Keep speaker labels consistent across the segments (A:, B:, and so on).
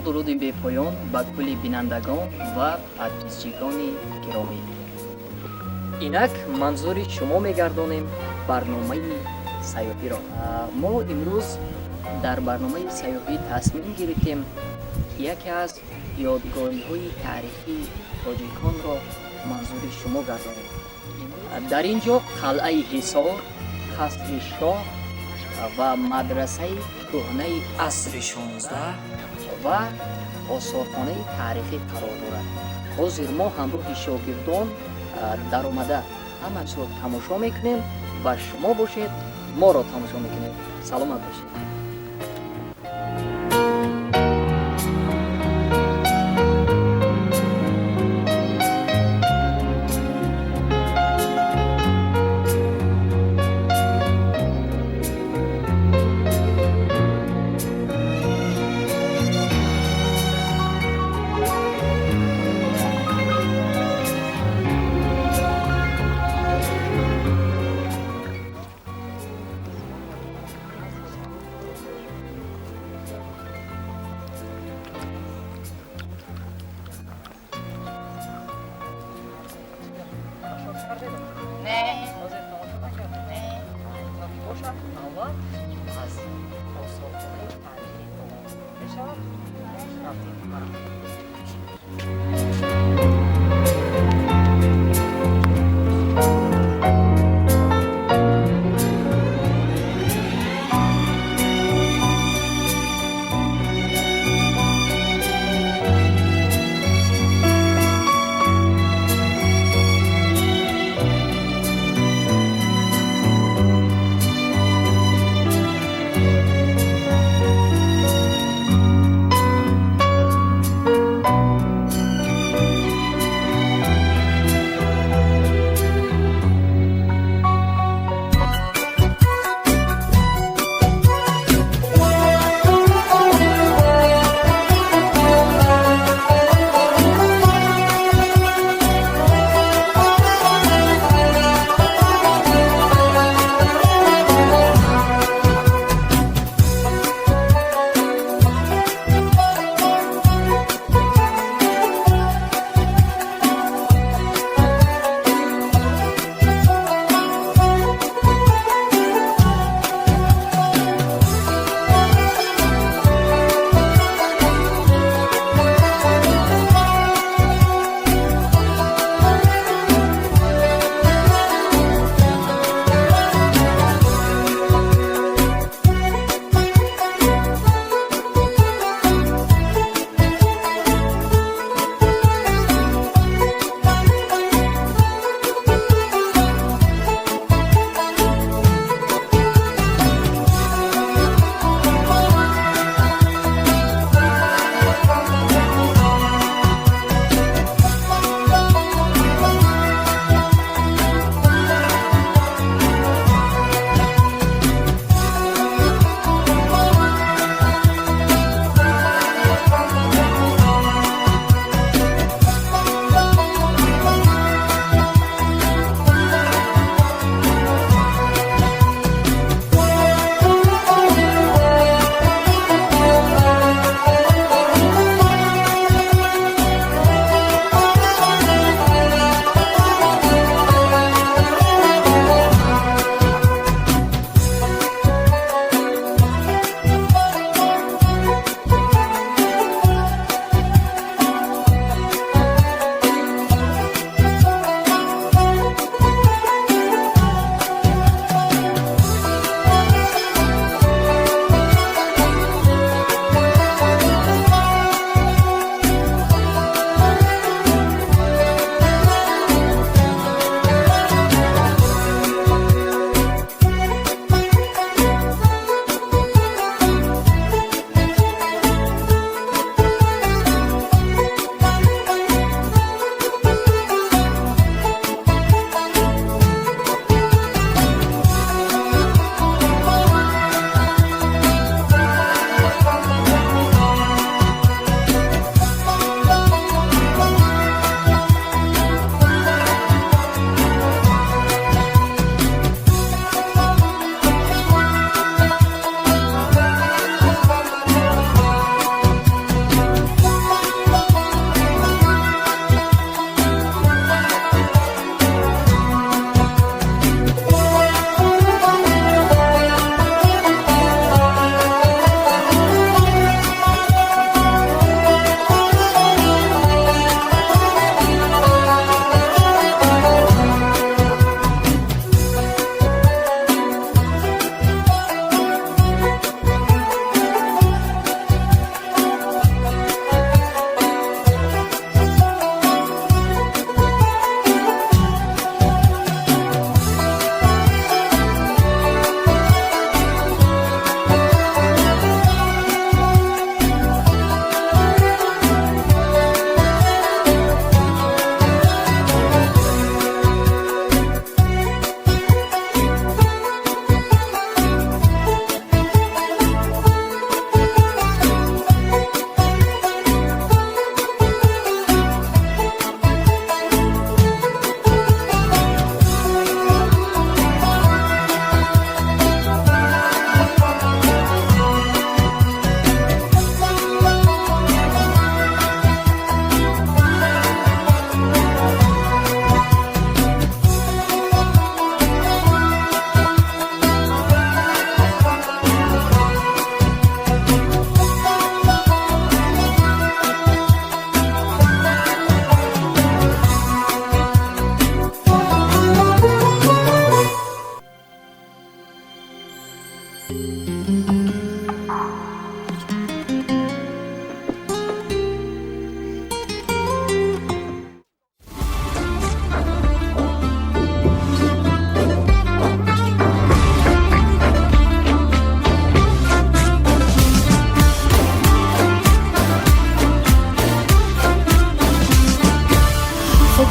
A: дуруди бепоён ба кулли бинандагон ва подписчикони гиромӣ. Инак манзури шумо мегардонем барномаи сайёҳиро. Мо имрӯз дар барномаи сайёҳӣ тасмим гирифтем яке аз ёдгориҳои таърихии тоҷиконро манзури шумо гардонем. Дар ин ҷо қалъаи Ҳисор, қасри Шоҳ ва мадрасаи кӯҳнаи асри 16 ва осорхонаи таърихӣ қарор дорад. ҳозир мо ҳамроҳи шогирдон даромада ҳамаашро тамошо мекунем ва шумо бошед, моро тамошо мекунед. Саломат бошед.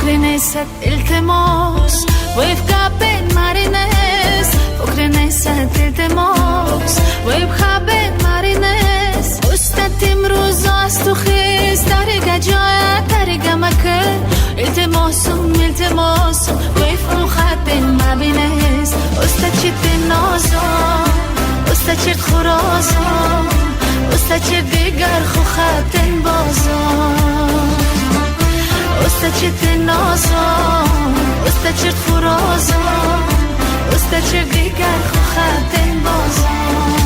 B: فكر نسد التماس ويبقى بين مارينيس فكر نسد التماس ويبقى بين مارينيس استتم روز است و خیز درگه جای درگه مکه التماسم ويفقوا خد مبينيس استتشد النازم استتشد خرازم استتشد دیگر خو خد بازم استتشد النازم استتشد خرازم استتشد دیگر خو خد بازم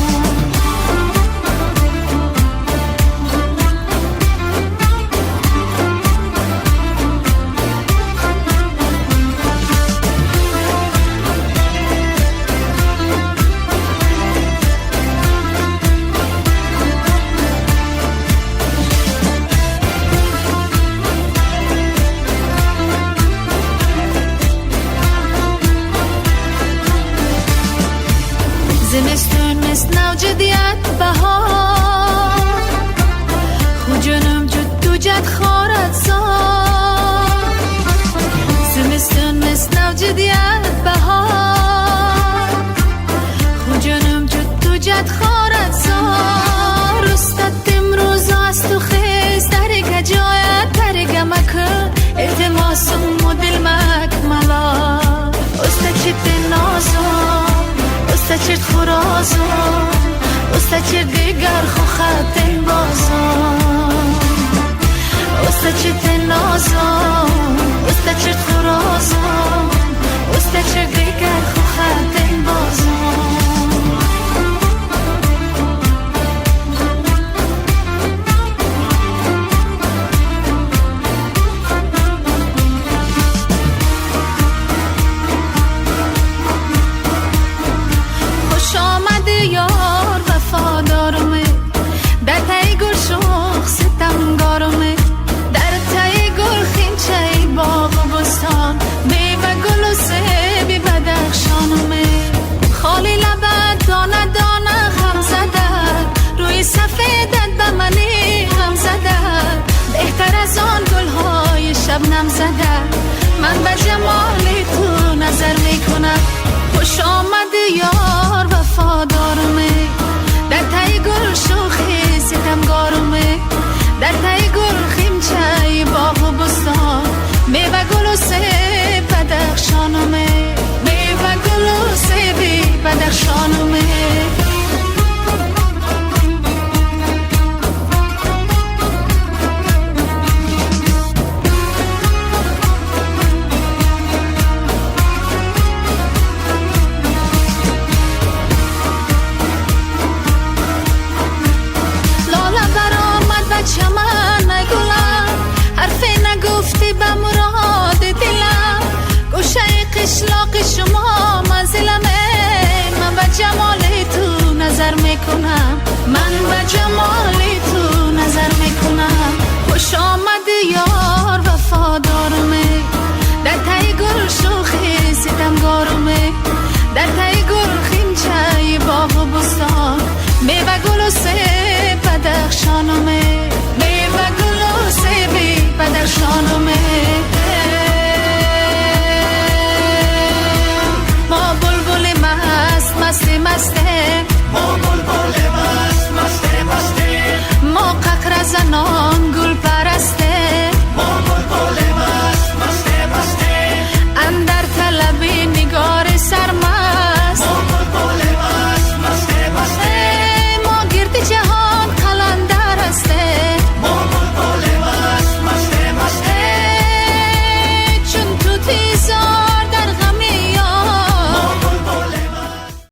B: زمستون مثل نوجدیت بهار خو جنم جد تو جد خارت زار زمستون مثل نوجدیت بهار خو جنم جد تو جد خارت زار استت امروز است و خیز درگه جایت درگه مکن التماسم و دل مکملا استت نازم استتشد خرازم استتشد دیگر خو خد بازم استتشد نازم استتشد خرازم استتشد دیگر خو خد بازم یار وفادارمه در تای گل شوخ ستمگارمه در تای گل خینچه باغ و بستان میوه گل و سیبی بدخشانمه خالی لبت دانه دانه غم زده روی سفیدت به منی غم زده بهتر از آن گلهای شبنم زده من به جمال تو نظر میکنم خوش آمده یار وفادارمه در تای گل شوخی ستمگارمه در تای گل خیمچه باغ و بستان میوه گل و سیب بدخشانمه میوه گل و سیبی بدخشانمه چمن نگلم حرفی نگفتی به مراد دلم گوشه قشلاق شما منزلمه من به جمال تو نظر میکنم من به جمال تو نظر میکنم خوش آمده یار وفادارمه در تای گل شوخی ستمگارمه در تای گل خیمچه باغ و بستان میوه گل و سیب بدخشانمه